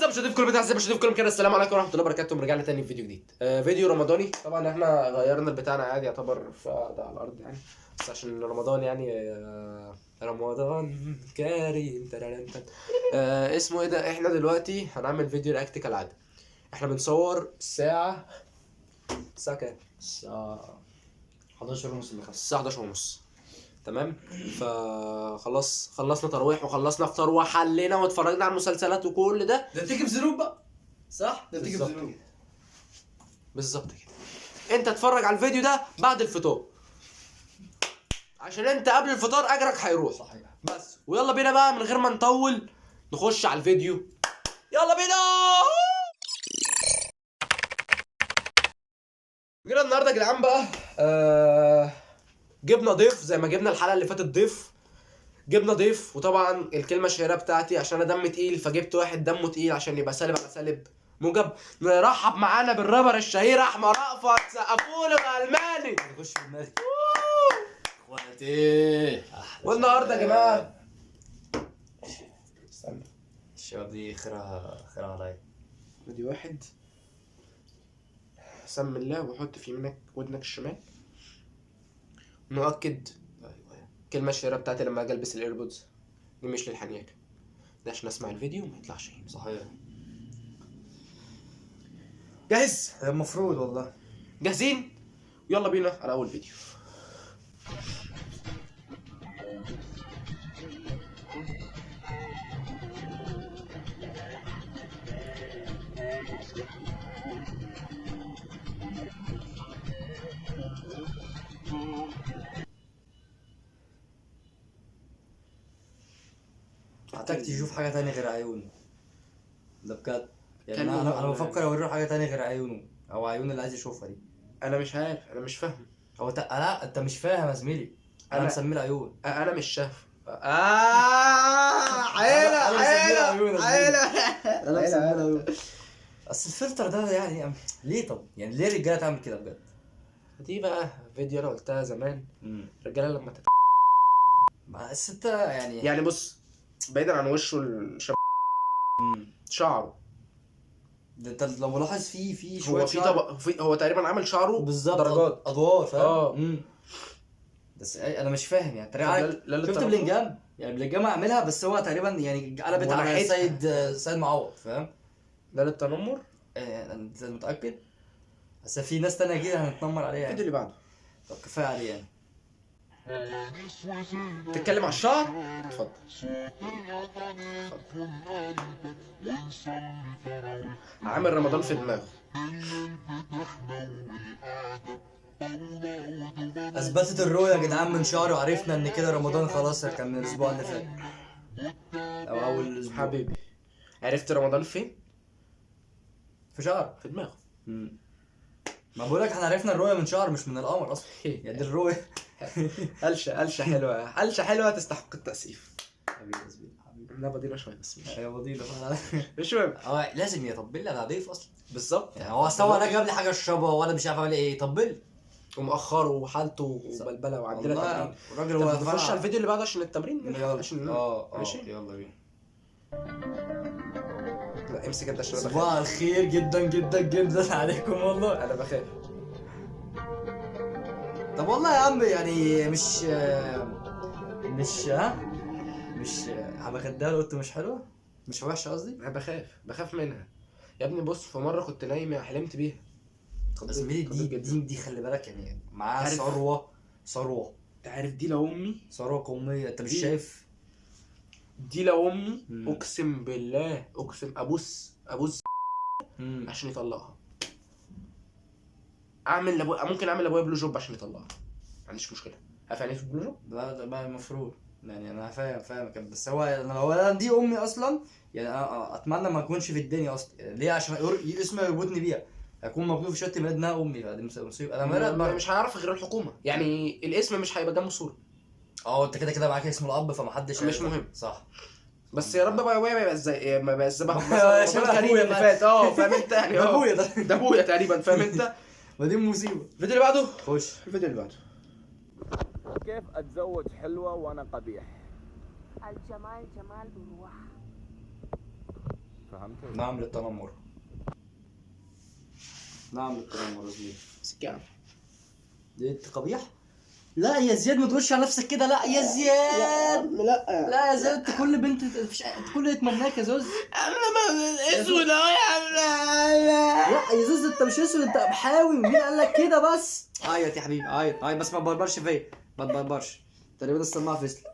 اعزائي المشاهدين في كل مكان، اعزائي المشاهدين في كل مكان، السلام عليكم ورحمه الله وبركاته. رجعنا تاني في فيديو جديد، فيديو رمضاني. طبعا احنا غيرنا بتاعنا عادي يعتبر في قاعده على الارض يعني، بس عشان رمضان يعني. رمضان كريم ترارنتن. اسمه ايه ده؟ احنا دلوقتي هنعمل فيديو رياكت كالعاده. احنا بنصور الساعه كام؟ الساعة 11 ونص اللي خلص. الساعه 11 ونص. تمام. خلصنا تراويح وخلصنا فطار وحلينا واتفرجنا على المسلسلات وكل ده. ده بتيجي بذنوب بقى، صح؟ ده بتيجي بالظبط بذنوب. كده. بالظبط كده. انت اتفرج على الفيديو ده بعد الفطار، عشان انت قبل الفطار اجرك هيروح. صحيح. بس ويلا بينا بقى من غير ما نطول نخش على الفيديو. يلا بينا. جينا النهارده يا جدعان بقى، جبنا ضيف زي ما جبنا الحلقه اللي فاتت ضيف. جبنا ضيف، وطبعا الكلمه الشهيره بتاعتي عشان انا دم تقيل فجبت واحد دمه تقيل عشان يبقى سالب على سالب موجب. نرحب معانا بالرابر الشهير احمد رأفت. سقفوا له بالالماني. نخش في دماغي. اخواتي. والنهارده يا جماعه استنى، الشباب دي خيرها عليا. ادي واحد. سم الله وحط في يمينك ودنك الشمال. نؤكد الكلمه الشهيره بتاعتي لما اجي البس الايربودز دي مش للحنيكه، ده عشان اسمع الفيديو وما يطلعش هنا. صحيح. جاهز؟ المفروض والله. جاهزين؟ يلا بينا على اول فيديو. محتاج تشوف حاجة تانية غير عيونه. ده بجد. يعني كلمة انا والله. بفكر اوريه حاجة تانية غير عيونه او عيون اللي عايز يشوفها دي. انا مش عارف، انا مش فاهم. هو لا انت مش فاهم يا زميلي. انا مسميه العيون. انا مش شايف. أنا مسميه العيون يا زميلي. انا مسميه عيلة. العيون. اصل الفلتر ده يعني ليه؟ طب يعني ليه الرجاله تعمل كده بجد؟ دي بقى فيديو انا قلتها زمان. الرجاله لما بس انت يعني بص، بعيدا عن وشه شعره. ده انت لو ملاحظ في شويه هو في طبق هو تقريبا عامل شعره بالظبط درجات ادوار، فاهم؟ اه. بس انا مش فاهم يعني طب تقريبا لا شفت بلينجهام، يعني بلينجهام عاملها بس هو تقريبا يعني قلبت على ونحتها. سيد معوض، فاهم؟ ده للتنمر. انت متاكد؟ بس في ناس تانية اكيد هنتنمر عليها الفيديو يعني. اللي بعده طب كفايه عليه يعني. تتكلم على الشعر. اتفضل. عامل رمضان في دماغه. اثبتت الرؤيه يا جدعان من شهر وعرفنا ان كده رمضان خلاص كان من الاسبوع اللي فات او اول اسبوع. حبيبي، عرفت رمضان فين؟ في شهر في دماغه. ما بقولك احنا عرفنا الرؤيه من شهر مش من القمر اصلا. يعني دي الرؤيه. قلشه حلوه، قلشه حلوه تستحق التأسيف. حبيبي يا زميلي حبيبي. لا بدينا شويه بس مش هي فضيله فعلا. مش مهم. اه لازم يطبل لي، انا ضيف اصلا. بالظبط يعني هو استوى انا جاب لي حاجه اشربها وانا مش عارف اعمل ايه، طبل لي. ومأخره وحالته وبلبله وعندنا تمرين. الراجل طب هو نخش على الفيديو اللي بعده عشان التمرين. يلا. عشان ماشي. يلا بينا. لا امسك انت عشان انا صباح بخاف. الخير جدا جدا جدا عليكم والله. انا بخاف. طب والله يا عم يعني مش هبقى خدها قلت مش حلوه، مش وحشه قصدي. انا بخاف منها يا ابني. بص في مره كنت نايم حلمت بيها. زميلي دي خلي بالك يعني معاها عارف. ثروه. انت عارف دي لو امي، ثروه قوميه انت مش دي. شايف؟ دي لو امي مم. اقسم بالله، اقسم ابوس عشان يطلقها. ممكن اعمل لابويا بلو جوب عشان يطلقها، ما عنديش مشكله. عارف يعني ايه بلو جوب؟ لا ده بقى المفروض يعني انا فاهم كده. بس هو انا لو دي امي اصلا يعني اتمنى ما اكونش في الدنيا اصلا. ليه؟ عشان اسمها يربطني بيها، اكون مكتوب في شهاده ميلاد انها امي، فدي مصيبه. انا مش هيعرف غير الحكومه يعني. الاسم مش هيبقى جنبه صوره. انت كده معاك اسم الاب فمحدش مش مهم. صح. بس يا رب بقى ابويا ما يبقى زي ما يبقى شبه شبه كريم أبويا اللي فات. فاهم انت يعني. ده ابويا ده ابويا تقريبا، فاهم انت. ودي مصيبه. الفيديو اللي بعده. خش الفيديو اللي بعده. كيف اتزوج حلوة وانا قبيح؟ الجمال جمال بروح. فهمت؟ نعم للتنمر. نعم للتنمر يا زميلي. سكان دي انت قبيح؟ لا يا زياد ما تقولش على نفسك كده، لا يا زياد. لا لا يا زياد، انت كل بنت كل اللي يتمناك يا زوز. اسود اهو يا عم. لا يا زوز انت مش اسود، انت محاوي. مين قال لك كده بس؟ عيط يا حبيبي عيط عيط، بس ما تبربرش فيا، ما تبربرش. تقريبا السماعه فصلت.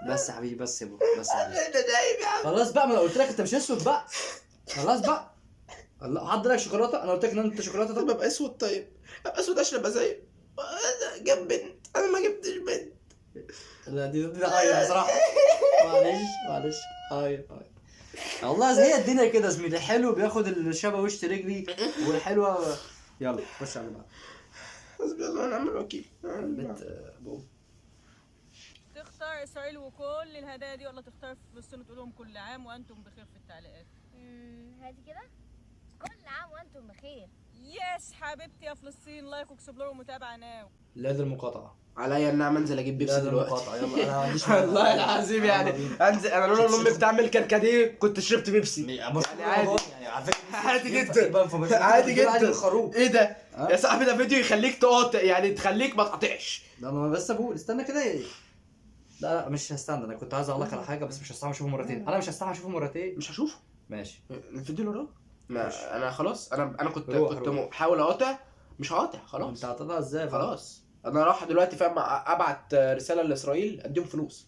بس يا حبيبي بس يا ابو، بس يا حبيبي. انت دايب يا عم. خلاص بقى، ما انا قلت لك انت مش اسود بقى. خلاص بقى. الله حضر لك شوكولاته، انا قلت لك ان انت شوكولاته. طب ابقى اسود، طيب ابقى اسود عشان ابقى زيه. جاب بنت، انا ما جبتش بنت. لا دي عيط بصراحه. معلش عيط. والله هي الدنيا كده يا زميلي، الحلو بياخد الشبه وش رجلي، والحلوه يلا خش على بعض. حسبي الله ونعم الوكيل. بنت ابو تختار اسرائيل وكل الهدايا دي، ولا تختار فلسطين وتقول لهم كل عام وانتم بخير في التعليقات؟ هادي كده، كل عام وانتم بخير. يس حبيبتي يا فلسطين، لايك واكسبلور ومتابعه ناو. لا دي المقاطعه. عليا ان انا انزل اجيب بيبسي لا دي دلوقتي. المقاطعه، يلا انا ما عنديش والله العظيم يعني انزل. انا لولا ان امي بتعمل كركديه كنت شربت بيبسي. يعني عادي. يعني على فكره عادي ينفع جدا. يبقى في عادي بتقول جدا. الخروف. ايه ده ها؟ يا صاحبي؟ ده فيديو يخليك تقاطع، يعني تخليك ما تقاطعش. لا ما بس ابو استنى كده لا مش هستنى، انا كنت عايز اقول لك على حاجه بس مش هستحمل اشوفه مرتين. انا مش هستحمل اشوفه مرتين. مش هشوفه ماشي. الفيديو اللي وراه. ماشي. ما انا خلاص، انا كنت روح. بحاول اقاطع، مش هقاطع خلاص. انت هتقطع ازاي؟ خلاص انا راح دلوقتي فاهم ابعت رساله لاسرائيل اديهم فلوس.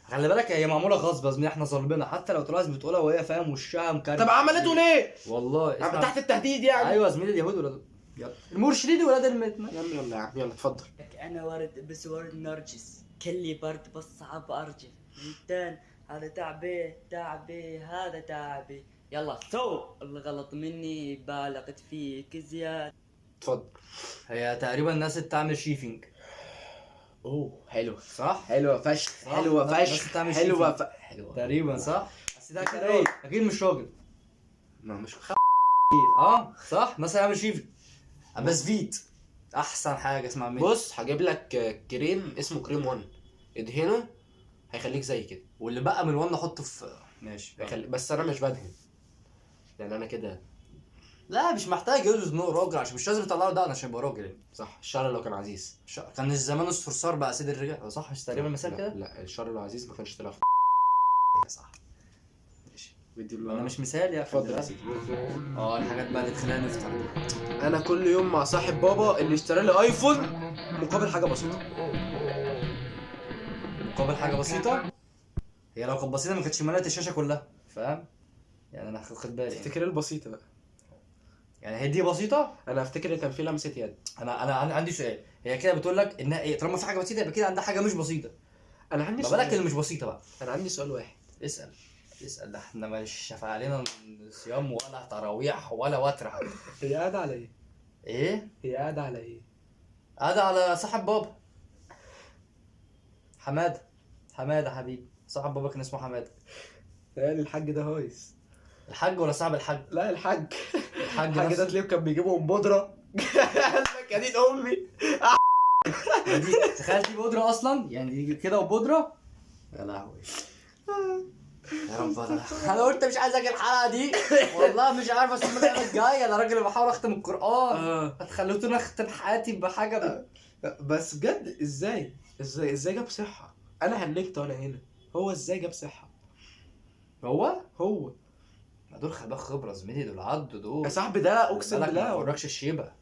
خلي بالك هي معموله غصب يا زميلي، احنا ظالمينها حتى لو طلعت بتقولها وهي فاهم وشها مكرر. طب عملته ليه؟ والله اسمع. تحت التهديد يعني. ايوه يا زميلي، اليهود ولاد يلا المرشدين ولاد المتنة. يلا يا عم يلا اتفضل. لك انا ورد بس ورد نرجس، كلي برد بس صعب ارجل. انتان هذا تعبي هذا تعبي. يلا سو الغلط مني، بالغت فيك زيادة. اتفضل. هي تقريبا الناس اللي بتعمل شيفنج. اوه حلو صح؟ حلوه فشخ، صح. حلوه الناس فشخ، بتعمل حلوه شيفنج. حلوه تقريبا صح؟ بس ده اكيد ايه؟ اكيد مش راجل. ما مش صح؟ مثلا يعمل شيفنج. بس فيت احسن حاجه اسمها مين؟ بص هجيب لك كريم اسمه كريم 1 ادهنه هيخليك زي كده. واللي بقى من وانا احطه في ماشي. بس انا مش بدهن يعني انا كده. لا مش محتاج يلبس انه راجل، عشان مش لازم يطلع له ده عشان يبقى راجل يعني. صح الشعر لو كان عزيز. كان الزمان الصرصار بقى سيد الرجال، صح؟ مش تقريبا المثال لا، كده؟ لا الشعر لو عزيز ما كانش طلع في صح. فيديو انا مش مثال يا اخي. اتفضل يا سيدي. الحاجات بقى اللي تخلينا نفطر دي. انا كل يوم مع صاحب بابا اللي اشترى لي ايفون مقابل حاجه بسيطه. مقابل حاجه بسيطه. هي لو كانت بسيطه ما كانتش ملأت الشاشه كلها، فاهم؟ يعني انا خد بالي يعني. تفتكر ايه البسيطه بقى؟ يعني هي دي بسيطه. انا افتكر ان كان في لمسه يد. انا عندي سؤال. هي كده بتقول لك انها ايه؟ طالما في حاجه بسيطه يبقى كده عندها حاجه مش بسيطه. انا عندي ما بالك اللي سؤال. مش بسيطه بقى. انا عندي سؤال واحد. اسال ده احنا مش شفع علينا صيام ولا تراويح ولا وتر حتى. هي قاعده على ايه؟ ايه؟ هي قاعده على ايه؟ قاعدة على صاحب بابا. حماده حبيبي، صاحب بابا كان اسمه حماده. تهيألي الحاج ده هايص. الحاج ولا صاحب الحاج؟ لا الحاج. الحاج الحاج ده نفسه. تلاقيه كان بيجيبهم بودره. قال لك يا دين امي. دي تخيل دي بودره اصلا، يعني دي كده وبودره. يا لهوي يا رب. انا قلت مش عايز اجي الحلقه دي والله، مش عارف اسمع الحلقه الجايه. انا راجل بحاول اختم القران، هتخلوني اختم حياتي بحاجه بس بجد ازاي جاب صحه؟ انا هنكت وانا هنا. هو ازاي جاب صحه؟ هو دول خلي بالك خبره زميلي، دول عدوا دول يا صاحبي ده اقسم ما بالله. وراكش الشيبه،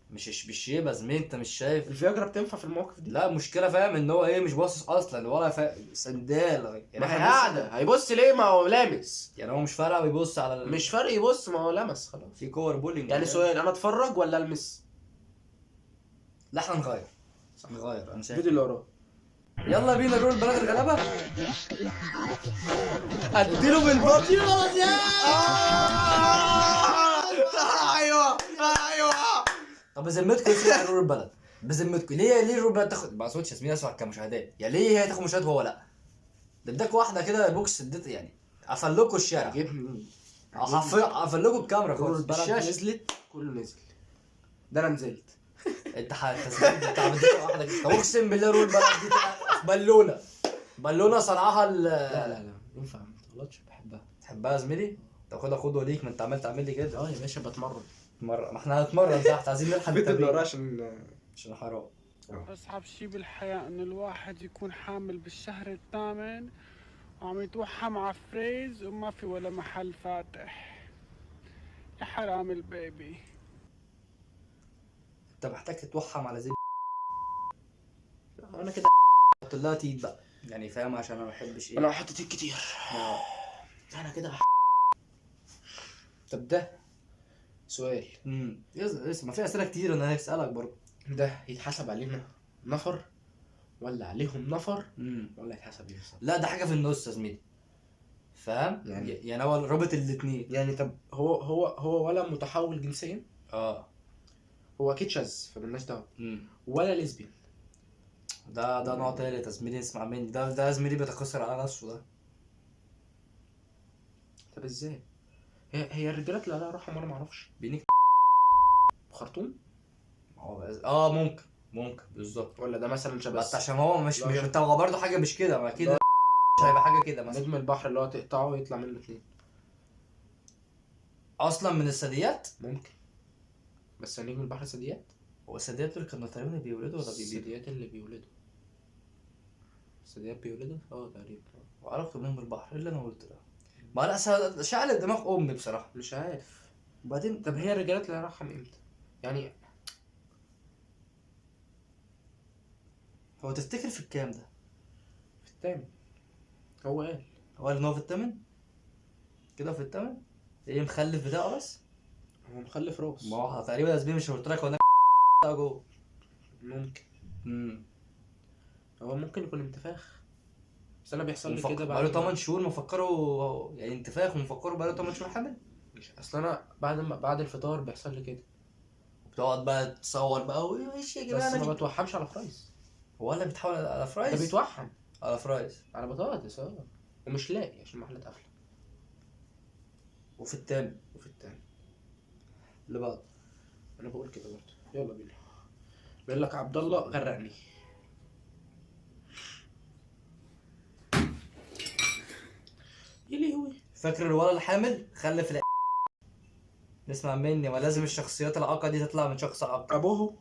مش بالشيبه زميلي، انت مش شايف. الفياجرا بتنفع في المواقف دي. لا مشكله فاهم ان هو ايه، مش باصص اصلا ولا سندال يعني. ما هي قاعده هيبص ليه؟ ما هو لامس. يعني هو مش فارقه بيبص على مش فرق يبص، ما هو لمس خلاص. في كور بولينج يعني سؤال، انا اتفرج ولا المس؟ لا احنا نغير انا شايف. الفيديو اللي وراه. يلا بينا نروح البلد الغلابه. اديله بالبطي خلاص يا. ايوه. طب بذمتكم ليه نروح البلد؟ بذمتكم ليه نروح البلد؟ تاخد ما صوتش ياسمين اسمع كمشاهدات، يعني ليه هي تاخد مشاهدات وهو لا؟ ده اداك واحده كده بوكس اديت يعني قفل لكم الشارع. جبني. قفل لكم الكاميرا خالص. البلد الشاشه نزلت كله نزل. ده انا نزلت. انت انت عملت واحده كده. طب اقسم بالله روح البلد دي بالونه صنعها لا ينفع ما تغلطش، بحبها. تحبها يا زميلي؟ تاخدها قدوه ليك، ما انت عمال تعمل لي كده. اه يا باشا بتمرن. مره ما احنا هنتمرن تحت، عايزين نلحق التمرين عشان عشان حرام. أصعب شي بالحياة إنه الواحد يكون حامل بالشهر الثامن وعم يتوحم على فريز وما في ولا محل فاتح. يا حرام البيبي. انت محتاج تتوحم على زي انا كده قلت لها تيت بقى يعني، فاهم؟ عشان انا ما بحبش ايه. انا حطيت كتير. انا كده طب ده سؤال، ما في اسئله كتير انا هسالك برضه. ده يتحسب علينا نفر ولا عليهم نفر ولا يتحسب ليه؟ لا ده حاجه في النص يا زميلي، فاهم؟ يعني هو رابط الاثنين يعني طب هو ولا متحول جنسيا، هو اكيد شاذ فمالناش دعوه، ولا ليزبيان. ده نوع تالت يا زميلي، اسمع مني. ده يا زميلي بيتكسر على نفسه ده. طب ازاي؟ هي الرجالات اللي عليها روحها، ما انا معرفش. بينك خرطوم؟ ممكن بالظبط. ولا ده مثلا شبه بس عشان هو مش انت هو برضه حاجه مش كده، ما اكيد مش هيبقى حاجه كده مثلا. نجم البحر اللي هو تقطعه ويطلع منه 2 اصلا من الثدييات ممكن. بس نجم البحر ثدييات؟ هو الثدييات دول كانوا تقريبا بيولدوا ولا بيبيضوا؟ الثدييات اللي بيولدوا. الثدييات بيولدوا تقريبا. وعلاقته بينهم بالبحر اللي انا قلت ده. ما لا شعل دماغ امي بصراحه. مش عارف. وبعدين طب هي الرجالات اللي راحهم امتى؟ يعني هو تفتكر في الكام ده؟ في الثامن. هو قال ان هو في الثامن كده، في الثامن. ايه مخلف بتاعه بس؟ هو مخلف راس. ما هو تقريبا يا زميلي مش قلت لك هو جوه. ممكن. هو ممكن يكون انتفاخ، بس انا بيحصل لي كده بقاله 8 شهور مفكره يعني انتفاخ، ومفكره بقاله 8 شهور حامل. مش اصل انا بعد الفطار بيحصل لي كده، بتقعد بقى تصور بقى وايش يا بس جدعان. ما بتوحمش على فرايز. هو ولا بيتحول على ده فرايز؟ بيتوحم على فرايز على بطاطس ومش لاقي عشان المحلات قافله. وفي الثامن وفي التاني اللي بعد. انا بقول كده برضه. يلا بينا. بيقول لك عبد الله غرقني. يلهوي. فاكر الولد الحامل خلف نسمع مني، ما لازم الشخصيات العاقة دي تطلع من شخص عاق. ابوه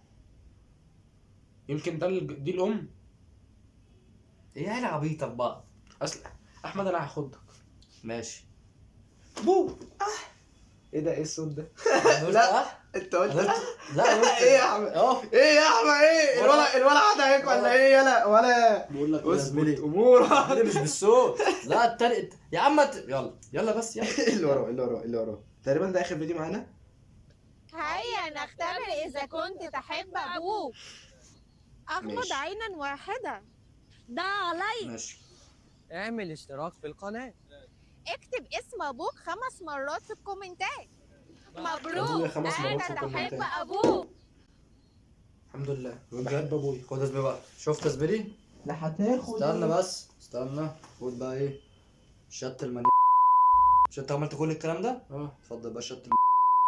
يمكن ده دي الام. ايه عيله عبيطه في بعض. اصل احمد انا هاخدك. ماشي. بو ايه ده؟ ايه الصوت ده؟ لا انت قلت لا ايه يا احمد؟ ايه يا احمد؟ ايه الولد قاعد هيك ولا ايه؟ يلا ولا بقول لك اظبط امورك. مش بالصوت. لا التاني يا عم يلا بس يلا. اللي وراه تقريبا ده اخر فيديو معانا. هيا نختبر إذا كنت تحب أبوك. أغمض ماشي. عينا واحدة. ضع علي. ماشي. اعمل اشتراك في القناة. اكتب اسم أبوك 5 مرات في الكومنتات. أبويا مبروك 5 مرات في أنا تحب الكومنتات. أبوك. الحمد لله بحب ابويا. خد يا زميلي بقى، شفت يا زميلي؟ لا هتاخد. استنى خد بقى ايه شت مش انت عملت كل الكلام ده؟ اتفضل بقى شت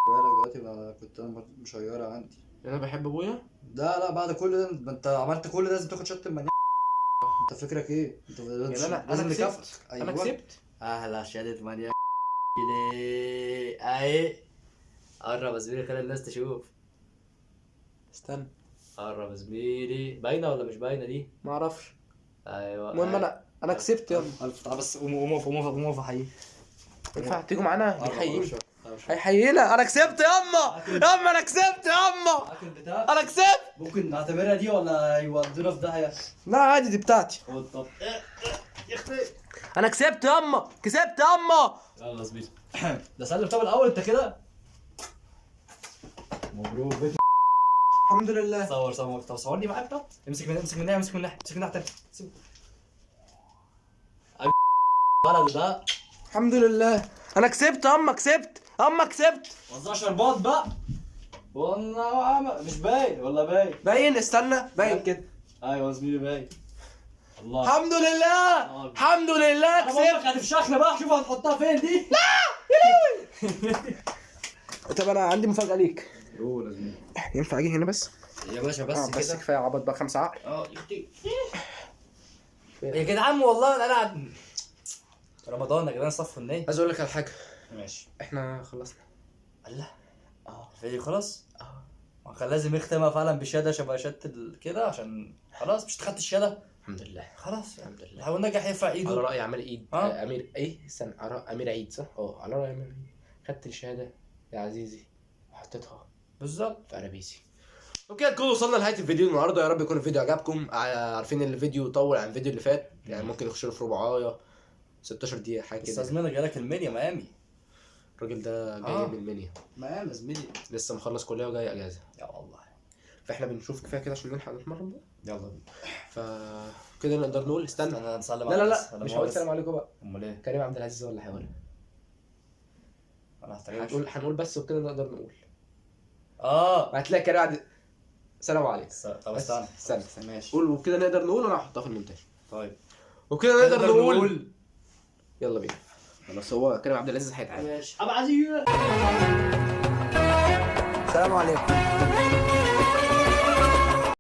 دلوقتي بقى. كنت انا مشيره عندي. انا بحب ابويا. لا بعد كل ده انت عملت كل ده لازم تاخد شت انت فكرك ايه؟ انت يعني انا لازم كسبت. نكافئك. انا كسبت. اهلا شهادة مانيا كده اهي. قرب يا زميلي خلي الناس تشوف. استنى قرب يا زميلي. باينه ولا مش باينه دي؟ ما اعرفش. ايوه المهم انا كسبت. يلا تعال بس قوم حقيقي. ينفع تيجوا معانا؟ هيحيينا. انا كسبت ياما انا كسبت ياما. انا كسبت. ممكن نعتبرها دي ولا يودونا في داهيه؟ لا عادي دي بتاعتي. طب انا كسبت ياما. يلا يا زميلي. ده سلم. طب الاول انت كده مبروك. الحمد لله. صور. طب صورني معاك. طب امسك من ناحيه تاني. الولد ده الحمد لله. انا كسبت كسبت. وزع شربات بقى. والله مش باين ولا باين؟ باين. استنى باين كده. ايوه يا زميلي باين. الله الحمد لله انا بقول لك كسبت. هتفشخنا بقى. شوف هنحطها فين دي. طب انا عندي مفاجأة ليك. قول يا زميلي. ينفع اجي هنا بس؟ يا باشا بس بس كده. كفايه عبط بقى 5 عقل. يا جدعان والله انا قاعد رمضان يا جدعان. صفوا النية. عايز اقول لك على حاجه. ماشي. احنا خلصنا. الله. الفيديو خلاص؟ ما كان لازم يختمها فعلا بشهاده شبه شهاده كده عشان خلاص مش خدت الشهاده. الحمد لله. خلاص الحمد لله. لو نجح يرفع ايده. على رأي عمال ايد ها؟ امير ايه استنى امير عيد صح؟ على رأي امير عيد. خدت الشهادة يا عزيزي وحطيتها بالظبط في قرابيسي. وكده نكون وصلنا لنهاية الفيديو النهارده، يا رب يكون الفيديو عجبكم. عارفين ان الفيديو طول عن الفيديو اللي فات، يعني ممكن يخش له في ربعايه 16 دقيقة حاجة كده. استاذ مينا جالك المنيا ميامي. الراجل ده جاي من المنيا. ميامي يا زميلي. لسه مخلص كلية وجاي اجازة. يا والله. فاحنا بنشوف كفاية كده عشان نلحق نتمرن بقى. يلا بينا. فكده نقدر نقول استنى. انا نسلم لا لا الناس. لا مش هقول السلام عليكم بقى. امال ايه؟ كريم عبد العزيز ولا هيقولها؟ انا هحتاج هنقول بس وكده نقدر نقول. اه هتلاقي كريم عبد السلام عليكم. طب بس استنى ماشي. قول وكده نقدر نقول وانا هحطها في المونتاج. طيب وكده نقدر نقول يلا بينا. خلاص هو كريم عبد العزيز هيتعاد. ماشي ابو عزيز. السلام عليكم.